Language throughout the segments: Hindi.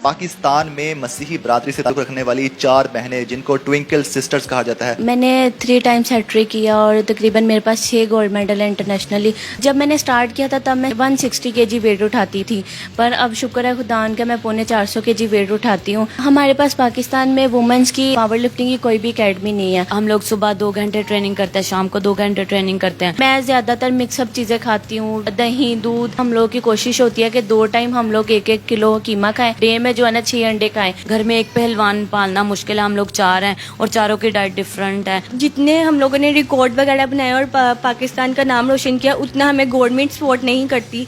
पाकिस्तान में मसीही बरादरी से ताल्लुक़ रखने वाली 4 बहनें जिनको ट्विंकल सिस्टर्स कहा जाता है। मैंने 3 टाइम्स हैट्रिक किया और तकरीबन मेरे पास 6 गोल्ड मेडल है इंटरनेशनली। जब मैंने स्टार्ट किया था तब मैं 160 केजी वेट उठाती थी, पर अब शुक्र है खुदा का मैं 450 केजी वेट उठाती हूँ। हमारे पास पाकिस्तान में वुमेन्स की पावर लिफ्टिंग की कोई भी अकेडमी नहीं है। हम लोग सुबह 2 घंटे ट्रेनिंग करते हैं, शाम को 2 घंटे ट्रेनिंग करते हैं। मैं ज्यादातर मिक्सअप चीजें खाती हूँ, दही दूध। हम लोग की कोशिश होती है कि 2 टाइम हम लोग 1-1 किलो कीमा खाएं, डे में जो है ना 6 अंडे खाएं। घर में एक पहलवान पालना मुश्किल है, हम लोग 4 हैं और चारों की डाइट डिफरेंट है। जितने हम लोगों ने रिकॉर्ड वगैरह बनाए और पाकिस्तान का नाम रोशन किया, उतना हमें गवर्नमेंट सपोर्ट नहीं करती।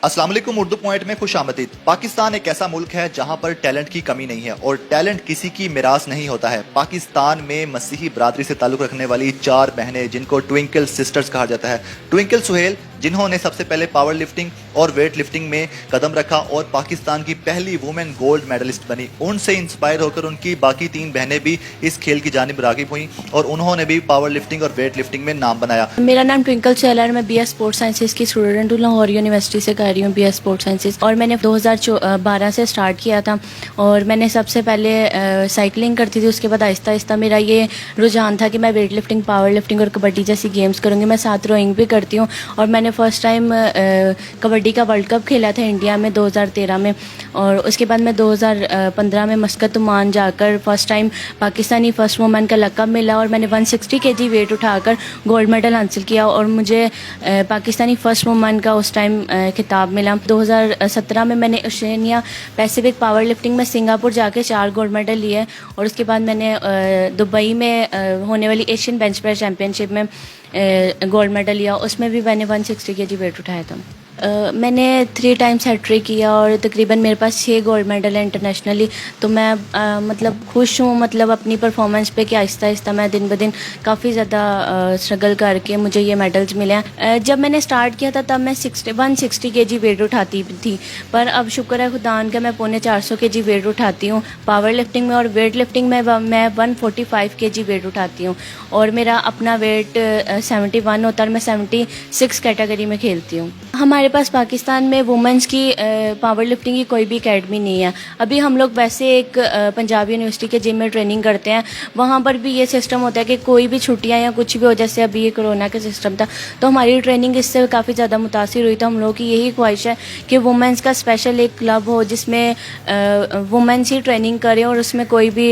अस्सलाम वालेकुम, उर्दू पॉइंट में खुश आमदीद। पाकिस्तान एक ऐसा मुल्क है जहां पर टैलेंट की कमी नहीं है और टैलेंट किसी की मिरास नहीं होता है। पाकिस्तान में मसीही बरादरी से ताल्लुक़ रखने वाली 4 बहनें जिनको ट्विंकल सिस्टर्स कहा जाता है। ट्विंकल सुहेल जिन्होंने सबसे पहले पावर लिफ्टिंग और वेट लिफ्टिंग में कदम रखा और पाकिस्तान की पहली वुमेन गोल्ड मेडलिस्ट बनी, उनसे इंस्पायर होकर उनकी बाकी 3 बहनें भी इस खेल की जानिब राग़िब हुई और उन्होंने भी पावर लिफ्टिंग और वेट लिफ्टिंग में नाम बनाया। मेरा नाम ट्विंकल सुहेल है, मैं BS स्पोर्ट्स साइंसेज की स्टूडेंट हूँ, लाहौर यूनिवर्सिटी से कर रही हूँ BS स्पोर्ट्स साइंसेज। और मैंने 2012 से स्टार्ट किया था और मैंने सबसे पहले साइकिलिंग करती थी। उसके बाद आहिस्ता आहिस्ता मेरा ये रुझान था कि मैं वेट लिफ्टिंग, पावर लिफ्टिंग और कबड्डी जैसी गेम्स करूँगी। मैं साथ रोइंग भी करती हूँ और मैंने फर्स्ट टाइम कबड्डी का वर्ल्ड कप खेला था इंडिया में 2013 में। और उसके बाद मैं 2015 में मस्कत ओमान जाकर first time Pakistani first women का लक़ब मिला और मैंने 160 केजी वेट उठाकर गोल्ड मेडल हासिल किया और मुझे पाकिस्तानी फर्स्ट वुमेन का उस टाइम खिताब मिला। 2017 में मैंने ओशिनिया पैसिफिक पावर लिफ्टिंग में सिंगापुर जाके 4 गोल्ड मेडल लिए और उसके बाद मैंने दुबई में होने वाली एशियन बेंच प्रेस चैम्पियनशिप में गोल्ड मेडल लिया, उसमें भी मैंने 160 केजी वेट उठाया था। मैंने 3 टाइम्स हैट्रिक किया और तकरीबन मेरे पास 6 गोल्ड मेडल है इंटरनेशनली। तो मैं मतलब खुश हूँ मतलब अपनी परफॉर्मेंस पे कि आहिस्ता आहिस्ता मैं दिन ब दिन काफ़ी ज़्यादा स्ट्रगल करके मुझे ये मेडल्स मिले हैं। जब मैंने स्टार्ट किया था तब मैं 160 केजी वेट उठाती थी, पर अब शुक्र है खुदा का मैं 450 केजी वेट उठाती हूँ पावर लिफ्टिंग में। और वेट लिफ्टिंग में मैं 145 केजी वेट उठाती हूँ और मेरा अपना वेट 71 होता है और मैं 76 कैटेगरी में खेलती हूँ। हमारे पास पाकिस्तान में वुमेन्स की पावर लिफ्टिंग की कोई भी अकेडमी नहीं है। अभी हम लोग वैसे एक पंजाब यूनिवर्सिटी के जिम में ट्रेनिंग करते हैं, वहाँ पर भी ये सिस्टम होता है कि कोई भी छुट्टियाँ या कुछ भी हो, जैसे अभी ये कोरोना का सिस्टम था तो हमारी ट्रेनिंग इससे काफ़ी ज़्यादा मुतासिर हुई। तो हम लोगों की यही ख्वाहिश है कि वुमेन्स का स्पेशल एक क्लब हो जिसमें वुमेन्स ही ट्रेनिंग करें और उसमें कोई भी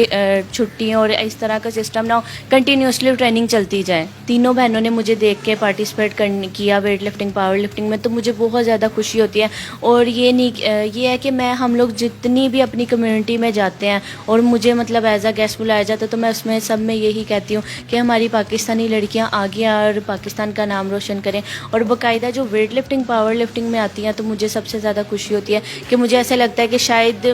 छुट्टी और इस तरह का सिस्टम ना हो, कंटिन्यूसली ट्रेनिंग चलती जाए। तीनों बहनों ने मुझे देख के पार्टिसिपेट किया वेट लिफ्टिंग, पावर लिफ्टिंग में, तो मुझे बहुत ज़्यादा खुशी होती है। और ये है कि हम लोग जितनी भी अपनी कम्युनिटी में जाते हैं और मुझे मतलब एज अ गेस्ट बुलाया जाता है तो मैं उसमें सब में यही कहती हूँ कि हमारी पाकिस्तानी लड़कियाँ आगे और पाकिस्तान का नाम रोशन करें। और बाकायदा जो वेट लिफ्टिंग, पावर लिफ्टिंग में आती हैं तो मुझे सबसे ज़्यादा खुशी होती है कि मुझे ऐसा लगता है कि शायद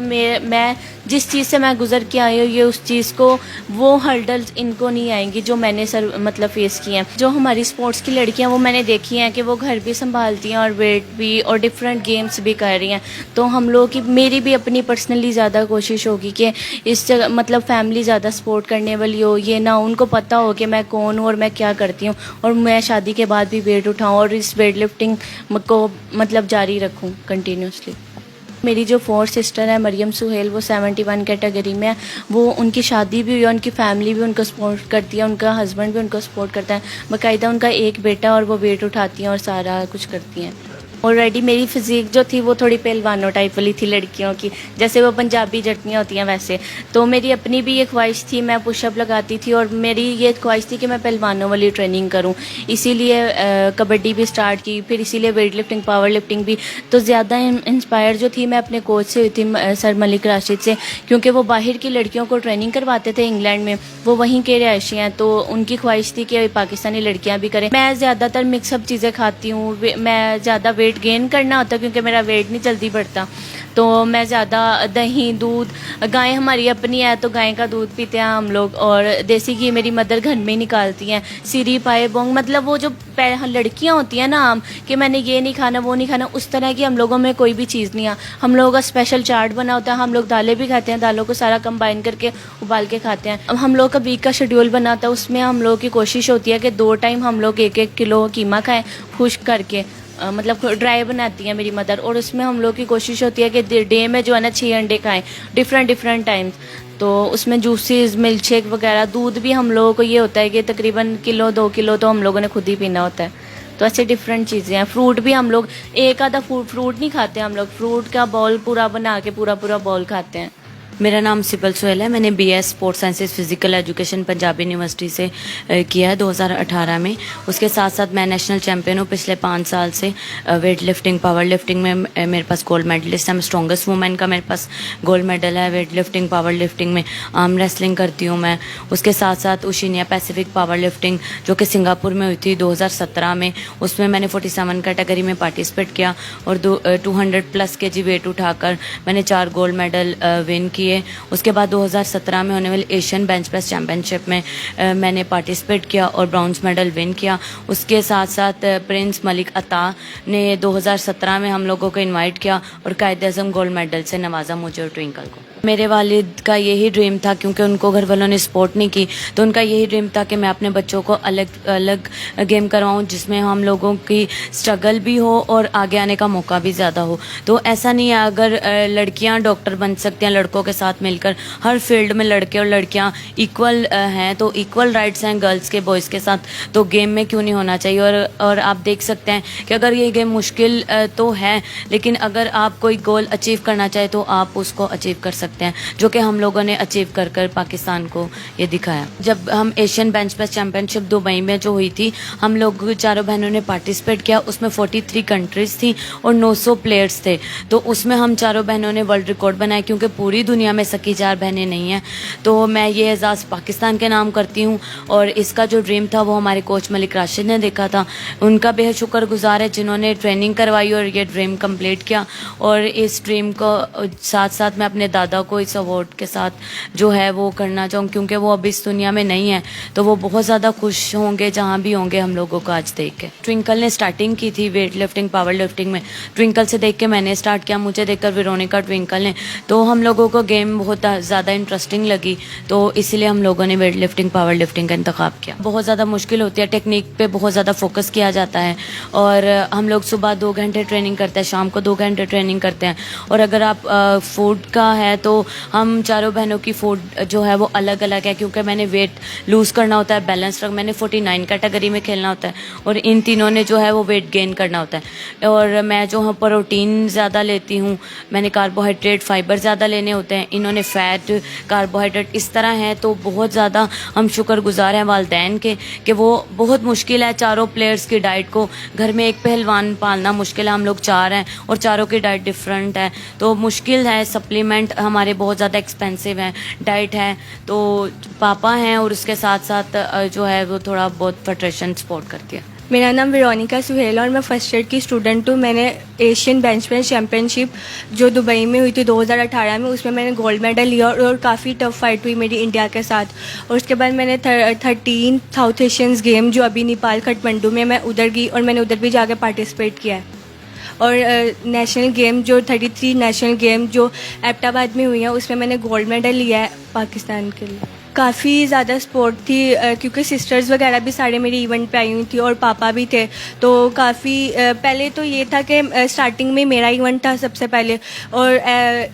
मैं जिस चीज़ से मैं गुजर के आई हूँ ये उस चीज़ को वो हर्डल्स इनको नहीं आएंगी जो मैंने मतलब फेस किए हैं। जो हमारी स्पोर्ट्स की लड़कियाँ वो मैंने देखी हैं कि वो घर भी संभालती हैं और वेट भी और डिफरेंट गेम्स भी कर रही हैं। तो हम लोग की मेरी भी अपनी पर्सनली ज़्यादा कोशिश होगी कि इस जगह मतलब फैमिली ज़्यादा सपोर्ट करने वाली हो, ये ना उनको पता हो कि मैं कौन हूँ और मैं क्या करती हूँ और मैं शादी के बाद भी वेट उठाऊँ और इस वेट लिफ्टिंग को मतलब जारी रखूँ कंटिन्यूसली। मेरी जो 4 सिस्टर है मरियम सुहेल, वो 71 कैटेगरी में है। वो उनकी शादी भी हुई है, उनकी फैमिली भी उनको सपोर्ट करती है, उनका हस्बैंड भी उनको सपोर्ट करता है। बाकायदा उनका एक बेटा और वो वेट उठाती हैं और सारा कुछ करती हैं। ऑलरेडी मेरी फिजिक जो थी वो थोड़ी पहलवानों टाइप वाली थी लड़कियों की, जैसे वो पंजाबी जटनियाँ होती हैं वैसे। तो मेरी अपनी भी ये ख्वाहिश थी, मैं पुशअप लगाती थी और मेरी ये ख्वाहिश थी कि मैं पहलवानों वाली ट्रेनिंग करूं, इसीलिए कबड्डी भी स्टार्ट की, फिर इसीलिए वेट लिफ्टिंग, पावर लिफ्टिंग भी। तो ज़्यादा इंस्पायर जो थी मैं अपने कोच से हुई थी, सर मलिक राशिद से, क्योंकि वो बाहर की लड़कियों को ट्रेनिंग करवाते थे इंग्लैंड में, वो वहीं के रिहायशी हैं। तो उनकी ख्वाहिश थी कि पाकिस्तानी लड़कियाँ भी करें। मैं ज़्यादातर मिक्सअप चीज़ें खाती हूँ, मैं ज़्यादा वेट गेन करना होता क्योंकि मेरा वेट नहीं जल्दी बढ़ता, तो मैं ज़्यादा दही दूध, गाय हमारी अपनी है तो गाय का दूध पीते हैं हम लोग, और देसी घी मेरी मदर घर में ही निकालती हैं। सीरी पाए बोंग, मतलब वो जो लड़कियां होती हैं ना आम कि मैंने ये नहीं खाना वो नहीं खाना, उस तरह की हम लोगों में कोई भी चीज़ नहीं है। हम लोगों का स्पेशल चार्ट बना होता है, हम लोग दालें भी खाते हैं, दालों को सारा कंबाइन करके उबाल के खाते हैं। अब हम लोग का वीक का शेड्यूल बना होता है, उसमें हम लोग की कोशिश होती है कि 2 टाइम हम लोग 1-1 किलो कीमा खाएं खुश्क करके, मतलब ड्राई बनाती हैं मेरी मदर, और उसमें हम लोग की कोशिश होती है कि डे में जो है ना 6 अंडे खाएं डिफरेंट टाइम्स। तो उसमें जूसेस, मिल्क शेक वगैरह, दूध भी हम लोगों को ये होता है कि तकरीबन किलो 2 किलो तो हम लोगों ने खुद ही पीना होता है। तो ऐसे डिफरेंट चीज़ें हैं। फ्रूट भी हम लोग एक आधा फ्रूट नहीं खाते, हम लोग फ्रूट का बॉल पूरा बना के पूरा बॉल खाते हैं। मेरा नाम सिपल सोहेल है। मैंने BS sports sciences physical education Punjab university से किया है 2018 में। उसके साथ साथ मैं नेशनल चैम्पियन हूँ पिछले 5 साल से वेट लिफ्टिंग, पावर लिफ्टिंग में मेरे पास गोल्ड मेडलिस्ट है। मैं स्ट्रॉन्गेस्ट वुमेन का मेरे पास गोल्ड मेडल है वेट लिफ्टिंग, पावर लिफ्टिंग में। आर्म रेसलिंग करती हूँ मैं। उसके साथ साथ ओशिनिया पैसिफिक पावर लिफ्टिंग जो कि सिंगापुर में हुई थी 2017 में, उसमें मैंने 47 कैटेगरी में पार्टिसिपेट किया और 200+ kg वेट उठाकर मैंने 4 गोल्ड मेडल विन किए। उसके बाद 2017 में होने वाले एशियन बेंच प्रेस चैंपियनशिप में मैंने पार्टिसिपेट किया और ब्रॉन्ज मेडल विन किया। उसके साथ साथ प्रिंस मलिक अता ने 2017 में हम लोगों को इनवाइट किया और कायद-ए-आज़म गोल्ड मेडल से नवाजा मुझे और ट्विंकल को। मेरे वालिद का यही ड्रीम था, क्योंकि उनको घर वालों ने सपोर्ट नहीं की, तो उनका यही ड्रीम था कि मैं अपने बच्चों को अलग अलग गेम करवाऊं जिसमें हम लोगों की स्ट्रगल भी हो और आगे आने का मौका भी ज़्यादा हो। तो ऐसा नहीं है, अगर लड़कियां डॉक्टर बन सकती हैं लड़कों के साथ मिलकर, हर फील्ड में लड़के और लड़कियां इक्वल हैं, तो इक्वल राइट्स हैं गर्ल्स के बॉयज़ के साथ, तो गेम में क्यों नहीं होना चाहिए। और आप देख सकते हैं कि अगर ये गेम मुश्किल तो है, लेकिन अगर आप कोई गोल अचीव करना चाहे तो आप उसको अचीव कर सकते हैं, जो कि हम लोगों ने अचीव कर कर पाकिस्तान को ये दिखाया। जब हम Asian bench press championship Dubai में जो हुई थी, हम लोग चारों बहनों ने पार्टिसिपेट किया। उसमें 43 कंट्रीज़ थी और 900 प्लेयर्स थे। तो उसमें हम चारों बहनों ने वर्ल्ड रिकॉर्ड बनाया, क्योंकि पूरी दुनिया में सकी 4 बहनें नहीं हैं। तो मैं ये एजाज़ पाकिस्तान के नाम करती हूँ, और इसका जो ड्रीम था वो हमारे कोच मलिक राशिद ने देखा था। उनका बेहद शुक्रगुजार है जिन्होंने ट्रेनिंग करवाई और ये ड्रीम कंप्लीट किया। और इस ड्रीम को साथ साथ मैं अपने दादा को इस अवार्ड के साथ जो है वो करना चाहूँ, क्योंकि वो अब इस दुनिया में नहीं है, तो वो बहुत ज़्यादा खुश होंगे जहाँ भी होंगे हम लोगों को आज देख के। ट्विंकल ने स्टार्टिंग की थी वेट लिफ्टिंग, पावर लिफ्टिंग में। ट्विंकल से देख के मैंने स्टार्ट किया, मुझे देखकर वेरोनिका ट्विंकल ने, तो हम लोगों को गेम बहुत ज़्यादा इंटरेस्टिंग लगी, तो इसीलिए हम लोगों ने वेट लिफ्टिंग, पावर लिफ्टिंग का इंतखाब किया। बहुत ज़्यादा मुश्किल होती है, टेक्निक पे बहुत ज़्यादा फोकस किया जाता है, और हम लोग सुबह 2 घंटे ट्रेनिंग करते हैं, शाम को 2 घंटे ट्रेनिंग करते हैं। और अगर आप फूड का है तो हम चारों बहनों की फूड जो है वो अलग अलग है, क्योंकि मैंने वेट लूज़ करना होता है, बैलेंस रख, मैंने 49 कैटेगरी में खेलना होता है, और इन तीनों ने जो है वो वेट गेन करना होता है। और मैं जो हूँ प्रोटीन ज़्यादा लेती हूँ, मैंने कार्बोहाइड्रेट, फाइबर ज़्यादा लेने होते हैं, इन्होंने फ़ैट, कार्बोहाइड्रेट इस तरह है। तो बहुत ज़्यादा हम शुक्रगुजार हैं वालिदैन के कि वो बहुत मुश्किल है चारों प्लेयर्स की डाइट को, घर में एक पहलवान पालना मुश्किल है, हम लोग 4 हैं और चारों की डाइट डिफरेंट है, तो मुश्किल है। सप्लीमेंट हमारे बहुत ज़्यादा एक्सपेंसिव हैं, डाइट है, तो पापा हैं और उसके साथ साथ जो है वो थोड़ा बहुत फेडरेशन सपोर्ट करती है। मेरा नाम वेरोनिका सुहेल और मैं फर्स्ट ईयर की स्टूडेंट हूँ। मैंने एशियन बेंच प्रेस चैम्पियनशिप जो दुबई में हुई थी 2018 में, उसमें मैंने गोल्ड मेडल लिया और काफ़ी टफ फाइट हुई मेरी इंडिया के साथ। और उसके बाद मैंने 13 साउथ एशियंस गेम जो अभी नेपाल काठमांडू में, मैं उधर गई और मैंने उधर भी जाकर पार्टिसिपेट किया है। और नेशनल गेम जो 33 नेशनल गेम जो एबटाबाद में हुई हैं, उसमें मैंने गोल्ड मेडल लिया है पाकिस्तान के लिए। काफ़ी ज़्यादा सपोर्ट थी, क्योंकि सिस्टर्स वगैरह भी सारे मेरी इवेंट पे आई हुई थी और पापा भी थे, तो काफ़ी पहले तो ये था कि स्टार्टिंग में मेरा इवेंट था सबसे पहले, और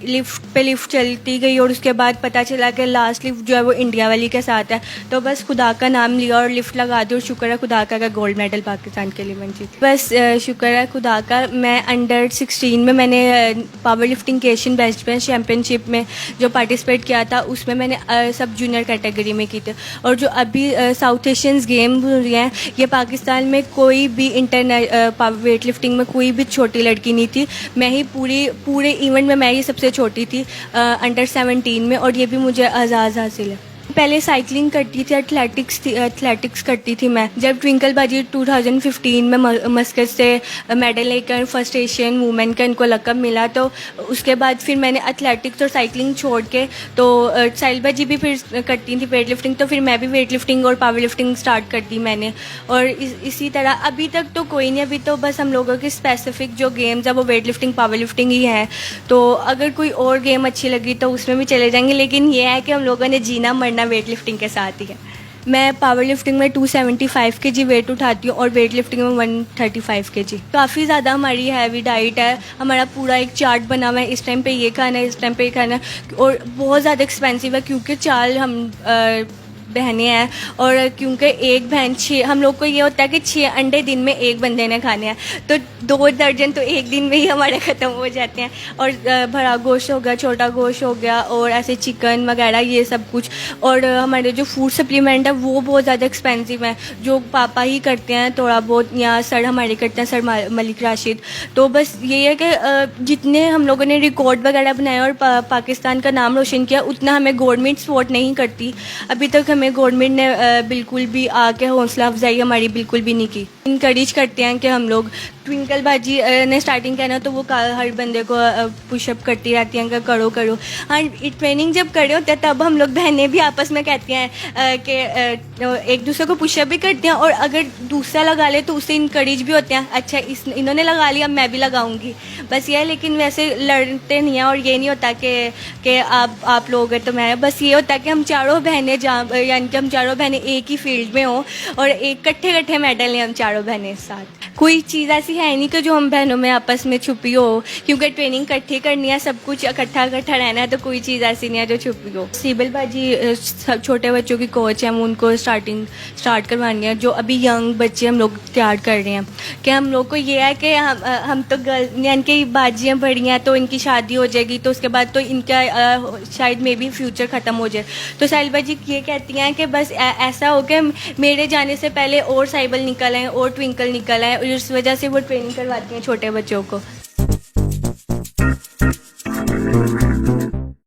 लिफ्ट पे लिफ्ट चलती गई और उसके बाद पता चला कि लास्ट लिफ्ट जो है वो इंडिया वाली के साथ है, तो बस खुदा का नाम लिया और लिफ्ट लगा दी और शुक्र है खुदा का गोल्ड मेडल पाकिस्तान के लिए बन जीती। बस शुक्र है खुदा का। मैं अंडर 16 में मैंने पावर लिफ्टिंग के एशियन बेंच प्रेस चैम्पियनशिप में जो पार्टिसिपेट किया था, उसमें मैंने सब जूनियर कैटेगरी में की थी। और जो अभी साउथ एशियंस गेम हुए हैं, ये पाकिस्तान में कोई भी वेट लिफ्टिंग में कोई भी छोटी लड़की नहीं थी। मैं ही पूरे इवेंट में मैं ही सबसे छोटी थी अंडर 17 में, और ये भी मुझे एजाज़ हासिल है। पहले साइकिलिंग करती थी, एथलेटिक्स करती थी मैं। जब ट्विंकल बाजी 2015 में मस्कत से मेडल लेकर फर्स्ट एशियन वुमेन का इनको लक़ब मिला, तो उसके बाद फिर मैंने एथलेटिक्स और साइकिलिंग छोड़ के, तो साहिल बाजी भी फिर करती थी वेट लिफ्टिंग, तो फिर मैं भी वेट लिफ्टिंग और पावर लिफ्टिंग स्टार्ट कर दी मैंने। और इसी तरह अभी तक तो कोई नहीं, अभी तो बस हम लोगों की स्पेसिफिक जो गेम्स है वो वेट लिफ्टिंग, पावर लिफ्टिंग ही है। तो अगर कोई और गेम अच्छी लगी तो उसमें भी चले जाएंगे, लेकिन ये है कि हम लोगों ने जीना मरना वेट लिफ्टिंग के साथ ही है। मैं पावर लिफ्टिंग में 275 kg वेट उठाती हूँ और वेट लिफ्टिंग में 135 kg। काफ़ी ज़्यादा हमारी हैवी डाइट है, हमारा पूरा एक चार्ट बना हुआ है, इस टाइम पे ये खाना है, इस टाइम पे ये खाना है, और बहुत ज़्यादा एक्सपेंसिव है क्योंकि 4 हम बहनें हैं और क्योंकि एक बहन 6, हम लोग को ये होता है कि 6 अंडे दिन में एक बंदे ने खाने हैं, तो 2 दर्जन तो एक दिन में ही हमारे ख़त्म हो जाते हैं। और भरा गोश्त हो गया, छोटा गोश्त हो गया, और ऐसे चिकन वगैरह ये सब कुछ। और हमारे जो फूड सप्लीमेंट है वो बहुत ज़्यादा एक्सपेंसिव है, जो पापा ही करते हैं थोड़ा बहुत, या सर हमारे करते हैं, सर मलिक राशिद। तो बस ये है कि जितने हम लोगों ने रिकॉर्ड वगैरह बनाए और पाकिस्तान का नाम रोशन किया, उतना हमें गवर्नमेंट सपोर्ट नहीं करती। अभी तक हमें गवर्नमेंट ने बिल्कुल भी आके हौसला अफजाई हमारी बिल्कुल भी नहीं की। इनकरेज करते हैं कि हम लोग, ट्विंकल बाजी ने स्टार्टिंग किया ना, तो वो हर बंदे को पुशअप करती रहती हैं कि करो करो। हाँ, ट्रेनिंग जब करे होते हैं तब हम लोग बहनें भी आपस में कहती हैं कि एक दूसरे को पुशअप भी करती हैं, और अगर दूसरा लगा ले तो उससे इनकरेज भी होते हैं, अच्छा इन्होंने लगा लिया मैं भी लगाऊंगी, बस ये है। लेकिन वैसे लड़ते नहीं हैं, और ये नहीं होता कि आप लोग हैं तो मैं, बस ये होता है कि हम चारों बहनें यानी कि हम चारों बहनें एक ही फील्ड में हों और एक इकट्ठे मेडल लें हम चारों बहनें साथ। कोई चीज़ ऐसी है नहीं कि जो हम बहनों में आपस में छुपी हो, क्योंकि ट्रेनिंग इकट्ठी करनी है, सब कुछ इकट्ठा रहना है, तो कोई चीज़ ऐसी नहीं है जो छुपी हो। सिबिल बाजी छोटे बच्चों की कोच हैं, उनको स्टार्ट करवानी है। जो अभी यंग बच्चे हम लोग तैयार कर रहे हैं कि हम लोग को ये है कि हम तो गर्ल यानी कि बाजियाँ बड़ी हैं तो इनकी शादी हो जाएगी, तो उसके बाद तो इनका शायद मे भी फ्यूचर ख़त्म हो जाए। तो साहिल बाजी ये कहती हैं कि बस ऐसा हो कि मेरे जाने से पहले और साइबल निकल आए और ट्विंकल निकल आए, इस वजह से वो ट्रेनिंग करवाती हैं छोटे बच्चों को।